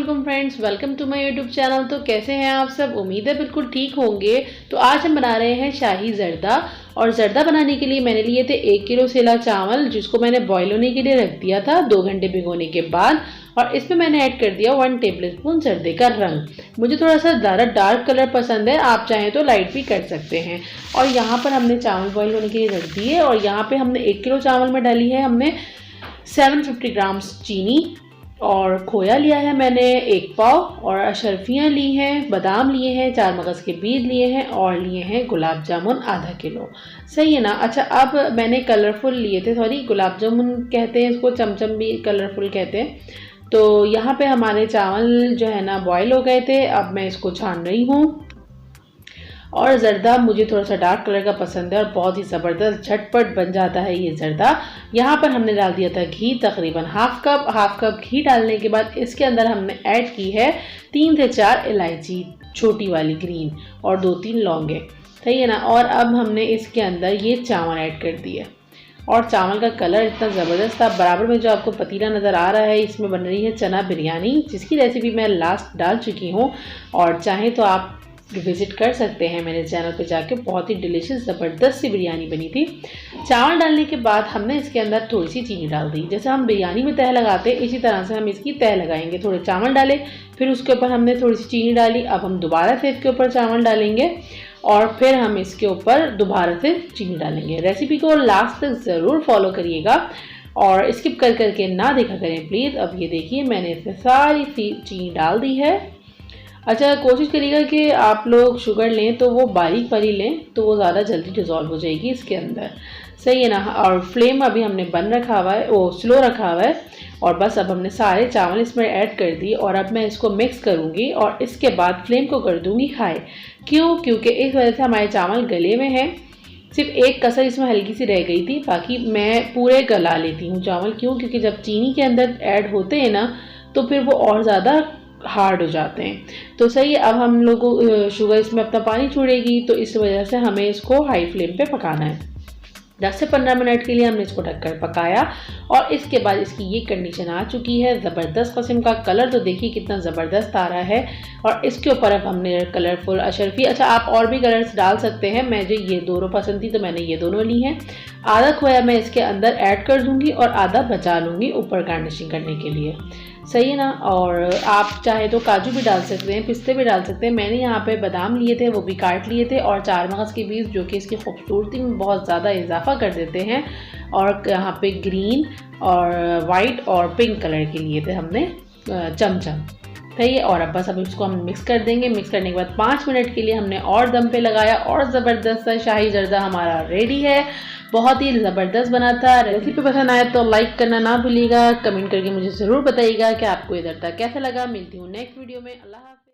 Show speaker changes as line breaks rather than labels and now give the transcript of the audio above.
वालेकुम friends, welcome to my YouTube channel. तो कैसे हैं आप सब? उम्मीद है बिल्कुल ठीक होंगे। तो आज हम बना रहे हैं शाही जर्दा। और जर्दा बनाने के लिए मैंने लिए थे 1 किलो सेला चावल, जिसको मैंने बॉईल होने के लिए रख दिया था 2 घंटे भिगोने के बाद। और इसमें मैंने ऐड कर दिया 1 टेबल स्पून जर्दे का रंग। मुझे थोड़ा सा ज़्यादा डार्क कलर पसंद है, आप चाहें तो लाइट भी कर सकते हैं। और यहाँ पर हमने चावल बॉईल होने के लिए रख दिए। और यहाँ पे हमने 1 किलो चावल में डाली है हमने 750 ग्राम्स चीनी। और खोया लिया है मैंने 1 पाव। और अशरफियाँ ली हैं, बादाम लिए हैं, 4 मगज़ के बीज लिए हैं और लिए हैं गुलाब जामुन आधा किलो। सही है ना? अच्छा, अब मैंने कलरफुल लिए थे, सॉरी गुलाब जामुन कहते हैं इसको, चमचम भी कलरफुल कहते हैं। तो यहाँ पे हमारे चावल जो है ना बॉयल हो गए थे। अब मैं इसको छान रही हूँ। और ज़र्दा मुझे थोड़ा सा डार्क कलर का पसंद है और बहुत ही ज़बरदस्त झटपट बन जाता है ये ज़र्दा। यहाँ पर हमने डाल दिया था घी, तकरीबन हाफ कप घी डालने के बाद इसके अंदर हमने ऐड की है 3 से 4 इलायची छोटी वाली ग्रीन और 2-3 लौंगे। सही है ना? और अब हमने इसके अंदर ये चावल ऐड कर दिए। और चावल का कलर इतना ज़बरदस्त था। बराबर में जो आपको पतीला नज़र आ रहा है, इसमें बन रही है चना बिरयानी, जिसकी रेसिपी मैं लास्ट डाल चुकी हूँ। और चाहे तो आप विजिट कर सकते हैं मेरे चैनल पे जाके। बहुत ही डिलीशियस ज़बरदस्त सी बिरयानी बनी थी। चावल डालने के बाद हमने इसके अंदर थोड़ी सी चीनी डाल दी। जैसे हम बिरयानी में तह लगाते हैं, इसी तरह से हम इसकी तह लगाएंगे। थोड़े चावल डाले, फिर उसके ऊपर हमने थोड़ी सी चीनी डाली। अब हम दोबारा से इसके ऊपर चावल डालेंगे और फिर हम इसके ऊपर दोबारा से चीनी डालेंगे। रेसिपी को लास्ट तक ज़रूर फॉलो करिएगा और स्किप कर करके ना देखा करें प्लीज़। अब ये देखिए, मैंने इसमें सारी चीनी डाल दी है। अच्छा, कोशिश करिएगा कि आप लोग शुगर लें तो वो बारीक वाली लें, तो वो ज़्यादा जल्दी डिज़ोल्व हो जाएगी इसके अंदर। सही है ना? और फ्लेम अभी हमने बंद रखा हुआ है, वो स्लो रखा हुआ है। और बस अब हमने सारे चावल इसमें ऐड कर दिए और अब मैं इसको मिक्स करूँगी और इसके बाद फ्लेम को कर दूँगी हाई। क्यों? क्योंकि इस वजह से हमारे चावल गले में हैं। सिर्फ एक कसर इसमें हल्की सी रह गई थी, बाकी मैं पूरे गला लेती हूँ चावल। क्यों? क्योंकि जब चीनी के अंदर ऐड होते हैं ना, तो फिर वो और ज़्यादा हार्ड हो जाते हैं। तो सही है, अब हम लोग को शुगर इसमें अपना पानी छोड़ेगी, तो इस वजह से हमें इसको हाई फ्लेम पे पकाना है। 10 से 15 मिनट के लिए हमने इसको ढककर पकाया। और इसके बाद इसकी ये कंडीशन आ चुकी है, ज़बरदस्त किस्म का कलर तो देखिए कितना ज़बरदस्त आ रहा है। और इसके ऊपर अब हमने कलरफुल अशरफी, अच्छा आप और भी कलर्स डाल सकते हैं, मुझे ये दोनों पसंद थी तो मैंने ये दोनों ली हैं। आधा खोया मैं इसके अंदर ऐड कर दूँगी और आधा बचा लूँगी ऊपर गार्निशिंग करने के लिए। सही है ना? और आप चाहे तो काजू भी डाल सकते हैं, पिस्ते भी डाल सकते हैं। मैंने यहाँ पे बादाम लिए थे, वो भी काट लिए थे, और 4 मगज़ के बीज, जो कि इसकी खूबसूरती में बहुत ज़्यादा इजाफा कर देते हैं। और यहाँ पे ग्रीन और वाइट और पिंक कलर के लिए थे हमने चमचम। सही है? और अब बस अब इसको हम मिक्स कर देंगे। मिक्स करने के बाद 5 मिनट के लिए हमने और दम पे लगाया और ज़बरदस्त सा शाही जर्दा हमारा रेडी है। बहुत ही ज़बरदस्त बना था। रेसिपी पसंद आए तो लाइक करना ना भूलिएगा। कमेंट करके मुझे ज़रूर बताइएगा कि आपको ये जर्दा कैसा लगा। मिलती हूँ नेक्स्ट वीडियो में। अल्लाह हाफ़िज़।